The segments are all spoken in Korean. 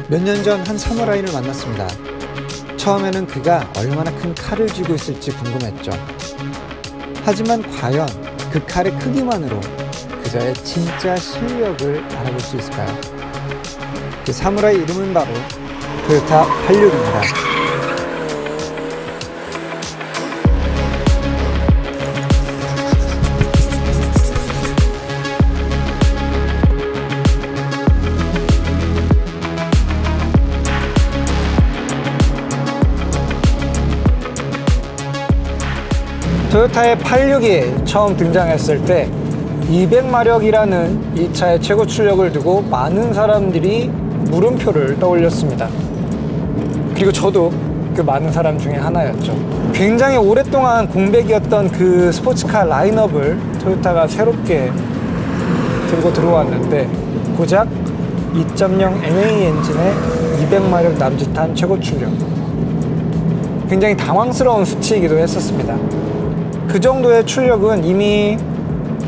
몇 년 전 한 사무라이를 만났습니다. 처음에는 그가 얼마나 큰 칼을 쥐고 있을지 궁금했죠. 하지만 과연 그 칼의 크기만으로 그자의 진짜 실력을 알아볼 수 있을까요? 그 사무라이 이름은 바로 토요타 86입니다. 토요타의 86이 처음 등장했을 때 200마력이라는 이 차의 최고 출력을 두고 많은 사람들이 물음표를 떠올렸습니다. 그리고 저도 그 많은 사람 중에 하나였죠. 굉장히 오랫동안 공백이었던 그 스포츠카 라인업을 토요타가 새롭게 들고 들어왔는데 고작 2.0 NA 엔진의 200마력 남짓한 최고 출력. 굉장히 당황스러운 수치이기도 했었습니다. 그 정도의 출력은 이미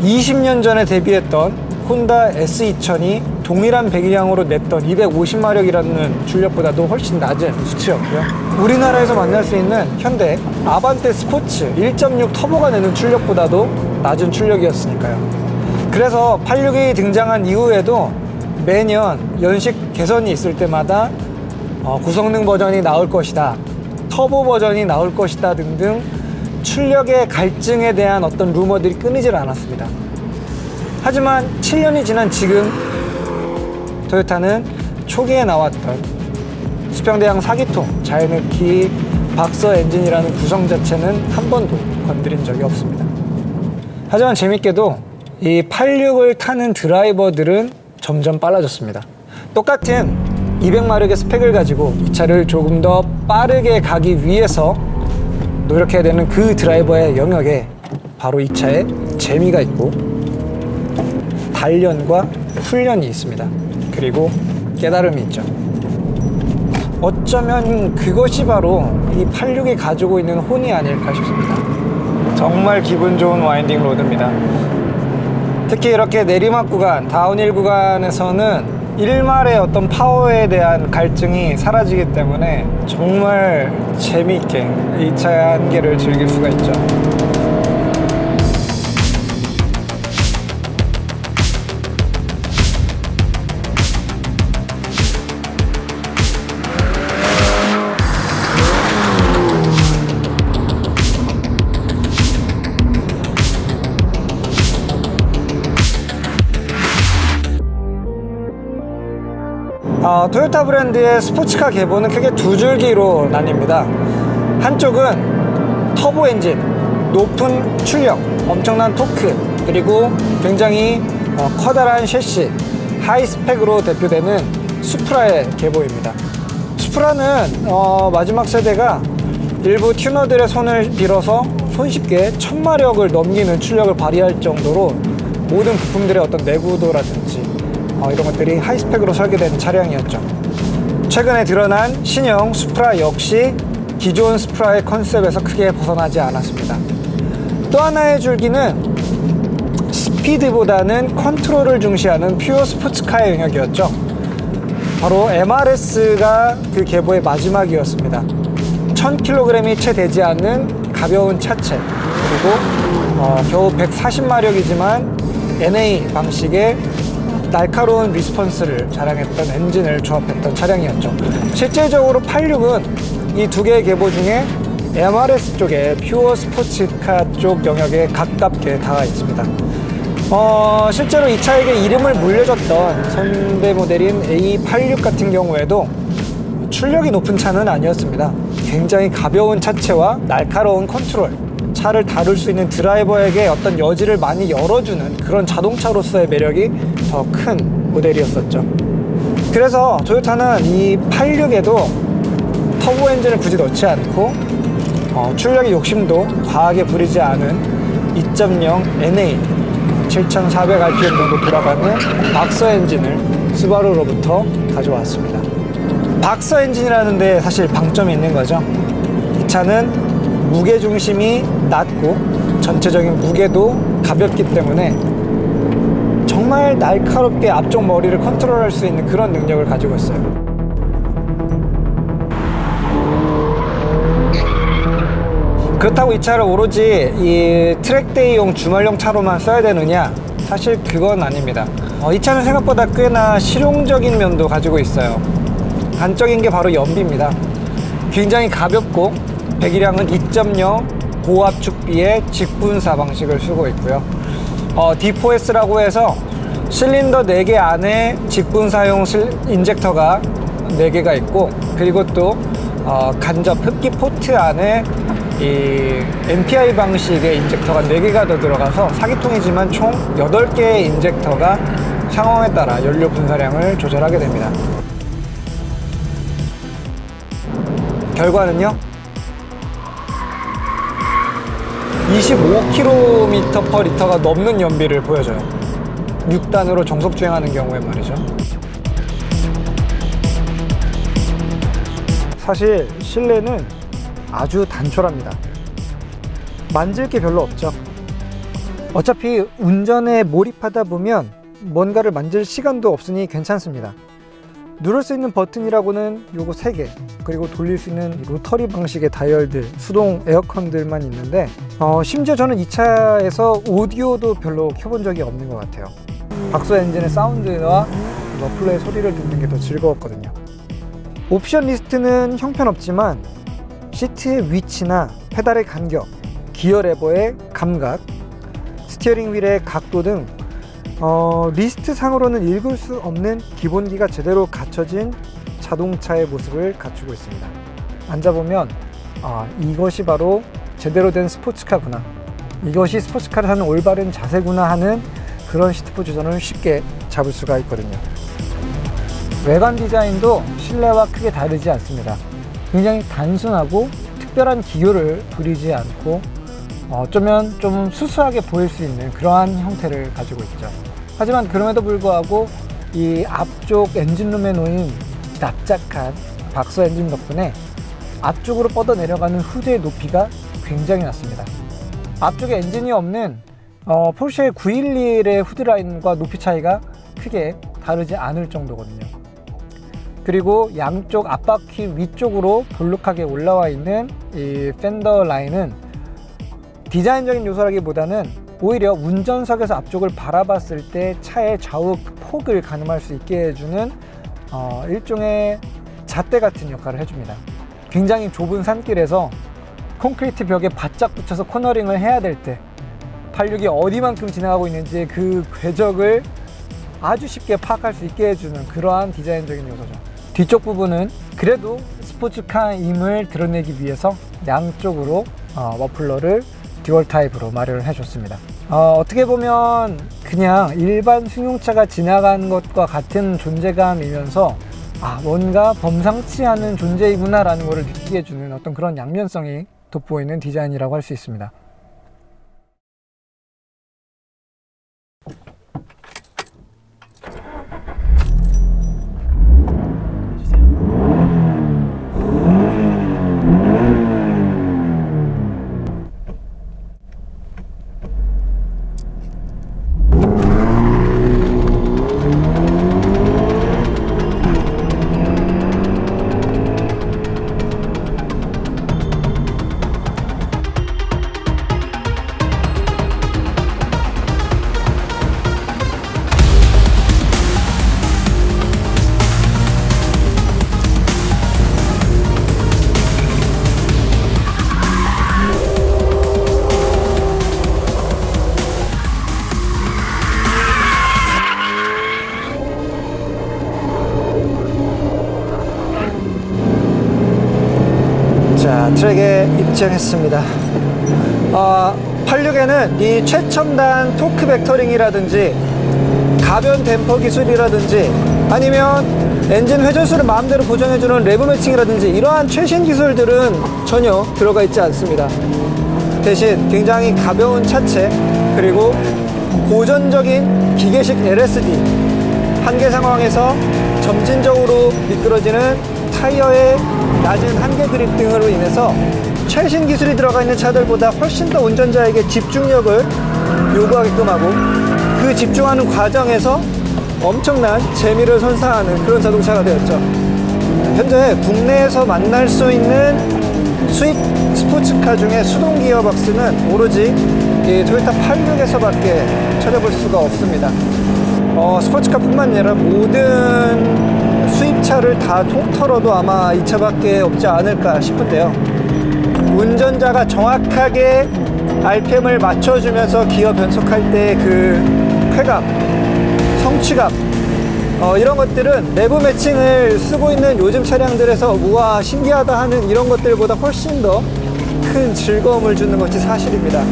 20년 전에 데뷔했던 혼다 S2000이 동일한 배기량으로 냈던 250마력이라는 출력보다도 훨씬 낮은 수치였고요. 우리나라에서 만날 수 있는 현대 아반떼 스포츠 1.6 터보가 내는 출력보다도 낮은 출력이었으니까요. 그래서 86이 등장한 이후에도 매년 연식 개선이 있을 때마다 고성능 버전이 나올 것이다, 터보 버전이 나올 것이다 등등 출력의 갈증에 대한 어떤 루머들이 끊이질 않았습니다. 하지만 7년이 지난 지금 토요타는 초기에 나왔던 수평대항 4기통 자연흡기 박서 엔진이라는 구성 자체는 한 번도 건드린 적이 없습니다. 하지만 재밌게도 이 86을 타는 드라이버들은 점점 빨라졌습니다. 똑같은 200마력의 스펙을 가지고 이 차를 조금 더 빠르게 가기 위해서 노력해야 되는 그 드라이버의 영역에 바로 이 차에 재미가 있고 단련과 훈련이 있습니다. 그리고 깨달음이 있죠. 어쩌면 그것이 바로 이 86이 가지고 있는 혼이 아닐까 싶습니다. 정말 기분 좋은 와인딩 로드입니다. 특히 이렇게 내리막 구간, 다운힐 구간에서는 일말의 어떤 파워에 대한 갈증이 사라지기 때문에 정말 재미있게 이 차의 한계를 즐길 수가 있죠. 토요타 브랜드의 스포츠카 계보는 크게 두 줄기로 나뉩니다. 한쪽은 터보 엔진, 높은 출력, 엄청난 토크, 그리고 굉장히 커다란 셰시, 하이 스펙으로 대표되는 수프라의 계보입니다. 수프라는 마지막 세대가 일부 튜너들의 손을 빌어서 손쉽게 1000마력을 넘기는 출력을 발휘할 정도로 모든 부품들의 어떤 내구도라든지 이런 것들이 하이스펙으로 설계된 차량이었죠. 최근에 드러난 신형 수프라 역시 기존 수프라의 컨셉에서 크게 벗어나지 않았습니다. 또 하나의 줄기는 스피드보다는 컨트롤을 중시하는 퓨어 스포츠카의 영역이었죠. 바로 MRS가 그 계보의 마지막이었습니다. 1000kg이 채 되지 않는 가벼운 차체, 그리고 겨우 140마력이지만 NA 방식의 날카로운 리스폰스를 자랑했던 엔진을 조합했던 차량이었죠. 실제적으로 86은 이 두 개의 계보 중에 MRS 쪽의 퓨어 스포츠카 쪽 영역에 가깝게 닿아 있습니다. 실제로 이 차에게 이름을 물려줬던 선배 모델인 A86 같은 경우에도 출력이 높은 차는 아니었습니다. 굉장히 가벼운 차체와 날카로운 컨트롤, 차를 다룰 수 있는 드라이버에게 어떤 여지를 많이 열어주는 그런 자동차로서의 매력이 더 큰 모델이었었죠. 그래서 토요타는 이 86에도 터보 엔진을 굳이 넣지 않고 출력의 욕심도 과하게 부리지 않은 2.0 NA 7400rpm 정도 돌아가는 박서 엔진을 스바루로부터 가져왔습니다. 박서 엔진이라는 데 사실 방점이 있는 거죠. 이 차는 무게중심이 낮고 전체적인 무게도 가볍기 때문에 정말 날카롭게 앞쪽 머리를 컨트롤할 수 있는 그런 능력을 가지고 있어요. 그렇다고 이 차를 오로지 이 트랙데이용 주말용 차로만 써야 되느냐? 사실 그건 아닙니다. 이 차는 생각보다 꽤나 실용적인 면도 가지고 있어요. 단적인 게 바로 연비입니다. 굉장히 가볍고 배기량은 2.0 고압축비의 직분사 방식을 쓰고 있고요. D4S라고 해서 실린더 4개 안에 직분사용 인젝터가 4개가 있고, 그리고 또 간접 흡기 포트 안에 이 MPI 방식의 인젝터가 4개가 더 들어가서 4기통이지만 총 8개의 인젝터가 상황에 따라 연료 분사량을 조절하게 됩니다. 결과는요, 25km/L가 넘는 연비를 보여줘요. 6단으로 정속 주행하는 경우에 말이죠. 사실 실내는 아주 단촐합니다. 만질 게 별로 없죠. 어차피 운전에 몰입하다 보면 뭔가를 만질 시간도 없으니 괜찮습니다. 누를 수 있는 버튼이라고는 요거 3개, 그리고 돌릴 수 있는 로터리 방식의 다이얼들, 수동 에어컨들만 있는데 심지어 저는 이 차에서 오디오도 별로 켜본 적이 없는 것 같아요. 박소 엔진의 사운드와 머플러의 소리를 듣는 게 더 즐거웠거든요. 옵션 리스트는 형편없지만 시트의 위치나 페달의 간격, 기어 레버의 감각, 스티어링 휠의 각도 등 리스트 상으로는 읽을 수 없는 기본기가 제대로 갖춰진 자동차의 모습을 갖추고 있습니다. 앉아보면 이것이 바로 제대로 된 스포츠카구나, 이것이 스포츠카를 하는 올바른 자세구나 하는 그런 시트 포지션을 쉽게 잡을 수가 있거든요. 외관 디자인도 실내와 크게 다르지 않습니다. 굉장히 단순하고 특별한 기교를 부리지 않고 어쩌면 좀 수수하게 보일 수 있는 그러한 형태를 가지고 있죠. 하지만 그럼에도 불구하고 이 앞쪽 엔진룸에 놓인 납작한 박소 엔진 덕분에 앞쪽으로 뻗어 내려가는 후드의 높이가 굉장히 낮습니다. 앞쪽에 엔진이 없는 포르쉐 911의 후드라인과 높이 차이가 크게 다르지 않을 정도거든요. 그리고 양쪽 앞바퀴 위쪽으로 볼록하게 올라와 있는 이 펜더 라인은 디자인적인 요소라기보다는 오히려 운전석에서 앞쪽을 바라봤을 때 차의 좌우 폭을 가늠할 수 있게 해주는 일종의 잣대 같은 역할을 해줍니다. 굉장히 좁은 산길에서 콘크리트 벽에 바짝 붙여서 코너링을 해야 될 때 86이 어디만큼 지나가고 있는지 그 궤적을 아주 쉽게 파악할 수 있게 해주는 그러한 디자인적인 요소죠. 뒤쪽 부분은 그래도 스포츠카임을 드러내기 위해서 양쪽으로 머플러를 듀얼 타입으로 마련을 해줬습니다. 어떻게 보면 그냥 일반 승용차가 지나간 것과 같은 존재감이면서 뭔가 범상치 않은 존재이구나 라는 것을 느끼게 해주는 어떤 그런 양면성이 돋보이는 디자인이라고 할 수 있습니다. 트랙에 입장했습니다. 86에는 이 최첨단 토크 벡터링이라든지 가변 댐퍼 기술이라든지 아니면 엔진 회전수를 마음대로 보정해주는 레브 매칭이라든지 이러한 최신 기술들은 전혀 들어가 있지 않습니다. 대신 굉장히 가벼운 차체, 그리고 고전적인 기계식 LSD, 한계 상황에서 점진적으로 미끄러지는 타이어의 낮은 한계 그립 등으로 인해서 최신 기술이 들어가 있는 차들보다 훨씬 더 운전자에게 집중력을 요구하게끔 하고, 그 집중하는 과정에서 엄청난 재미를 선사하는 그런 자동차가 되었죠. 현재 국내에서 만날 수 있는 수입 스포츠카 중에 수동 기어박스는 오로지 이 토요타 86에서밖에 찾아볼 수가 없습니다. 스포츠카뿐만 아니라 모든 수입차를 다 통틀어도 아마 이 차밖에 없지 않을까 싶은데요. 운전자가 정확하게 RPM을 맞춰주면서 기어 변속할 때 그 쾌감, 성취감, 이런 것들은 내부 매칭을 쓰고 있는 요즘 차량들에서 우와 신기하다 하는 이런 것들보다 훨씬 더 큰 즐거움을 주는 것이 사실입니다.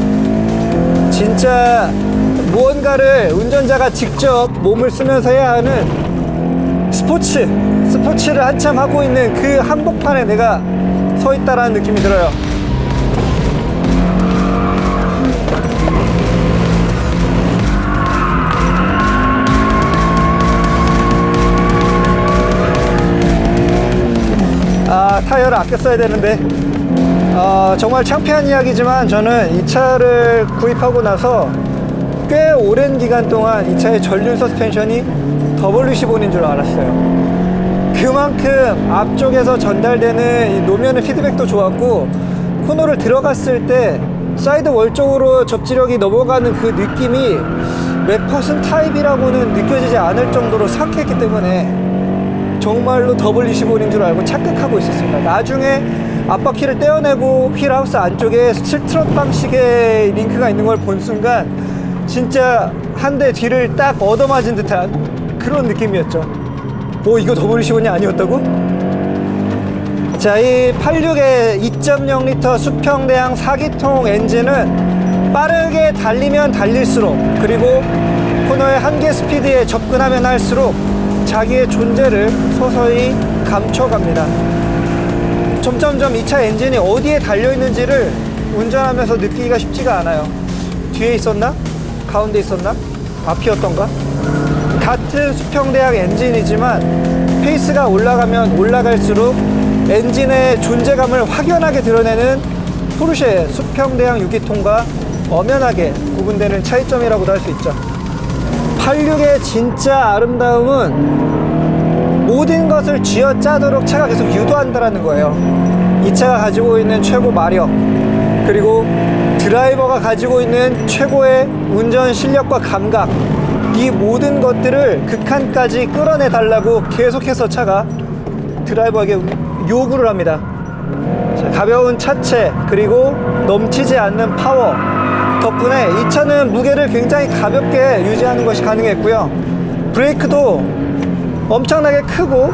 진짜 무언가를 운전자가 직접 몸을 쓰면서 해야 하는 스포츠를 한참 하고 있는 그 한복판에 내가 서 있다라는 느낌이 들어요. 타이어를 아껴 써야 되는데 정말 창피한 이야기지만 저는 이 차를 구입하고 나서 꽤 오랜 기간 동안 이 차의 전륜 서스펜션이 W15인 줄 알았어요. 그만큼 앞쪽에서 전달되는 이 노면의 피드백도 좋았고, 코너를 들어갔을 때 사이드 월 쪽으로 접지력이 넘어가는 그 느낌이 맥퍼슨 타입이라고는 느껴지지 않을 정도로 상쾌했기 때문에 정말로 W15인 줄 알고 착각하고 있었습니다. 나중에 앞바퀴를 떼어내고 휠하우스 안쪽에 스틸트롯 방식의 링크가 있는 걸 본 순간 진짜 한 대 뒤를 딱 얻어맞은 듯한 그런 느낌이었죠. 이거 W15이 아니었다고? 자, 이 86의 2.0L 수평대항 4기통 엔진은 빠르게 달리면 달릴수록, 그리고 코너의 한계 스피드에 접근하면 할수록 자기의 존재를 서서히 감춰갑니다. 점점점 이 차 엔진이 어디에 달려있는지를 운전하면서 느끼기가 쉽지가 않아요. 뒤에 있었나? 가운데 있었나? 앞이었던가? 같은 수평대항 엔진이지만 페이스가 올라가면 올라갈수록 엔진의 존재감을 확연하게 드러내는 포르쉐의 수평대항 6기통과 엄연하게 구분되는 차이점이라고도 할 수 있죠. 86의 진짜 아름다움은 모든 것을 쥐어짜도록 차가 계속 유도한다는 거예요. 이 차가 가지고 있는 최고 마력, 그리고 드라이버가 가지고 있는 최고의 운전 실력과 감각, 이 모든 것들을 극한까지 끌어내 달라고 계속해서 차가 드라이버에게 요구를 합니다. 자, 가벼운 차체, 그리고 넘치지 않는 파워 덕분에 이 차는 무게를 굉장히 가볍게 유지하는 것이 가능했고요. 브레이크도 엄청나게 크고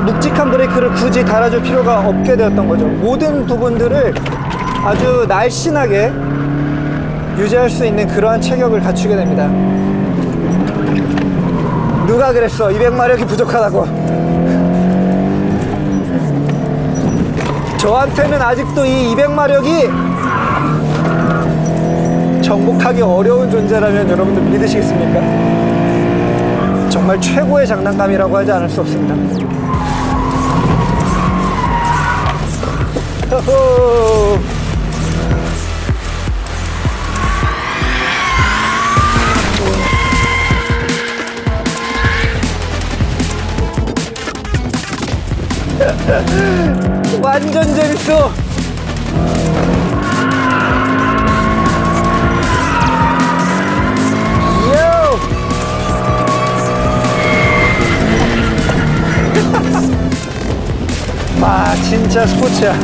묵직한 브레이크를 굳이 달아줄 필요가 없게 되었던 거죠. 모든 부분들을 아주 날씬하게 유지할 수 있는 그러한 체격을 갖추게 됩니다. 누가 그랬어? 200마력이 부족하다고. 저한테는 아직도 이 200마력이 정복하기 어려운 존재라면 여러분들 믿으시겠습니까? 정말 최고의 장난감이라고 하지 않을 수 없습니다. 호호. 완전 재밌어. 진짜 스포츠야.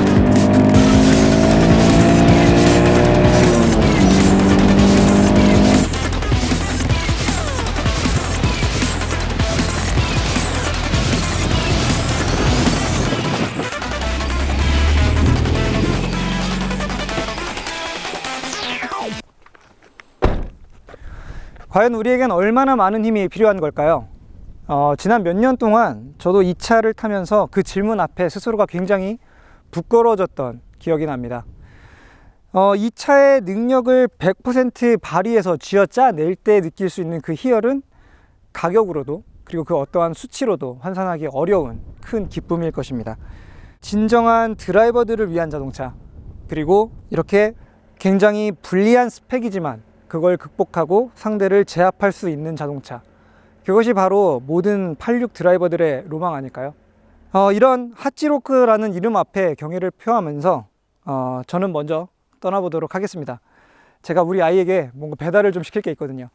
과연 우리에겐 얼마나 많은 힘이 필요한 걸까요? 지난 몇 년 동안 저도 이 차를 타면서 그 질문 앞에 스스로가 굉장히 부끄러워졌던 기억이 납니다. 이 차의 능력을 100% 발휘해서 쥐어짜낼 때 느낄 수 있는 그 희열은 가격으로도, 그리고 그 어떠한 수치로도 환산하기 어려운 큰 기쁨일 것입니다. 진정한 드라이버들을 위한 자동차, 그리고 이렇게 굉장히 불리한 스펙이지만 그걸 극복하고 상대를 제압할 수 있는 자동차, 그것이 바로 모든 86 드라이버들의 로망 아닐까요? 이런 핫지로크라는 이름 앞에 경의를 표하면서 저는 먼저 떠나보도록 하겠습니다. 제가 우리 아이에게 뭔가 배달을 좀 시킬 게 있거든요.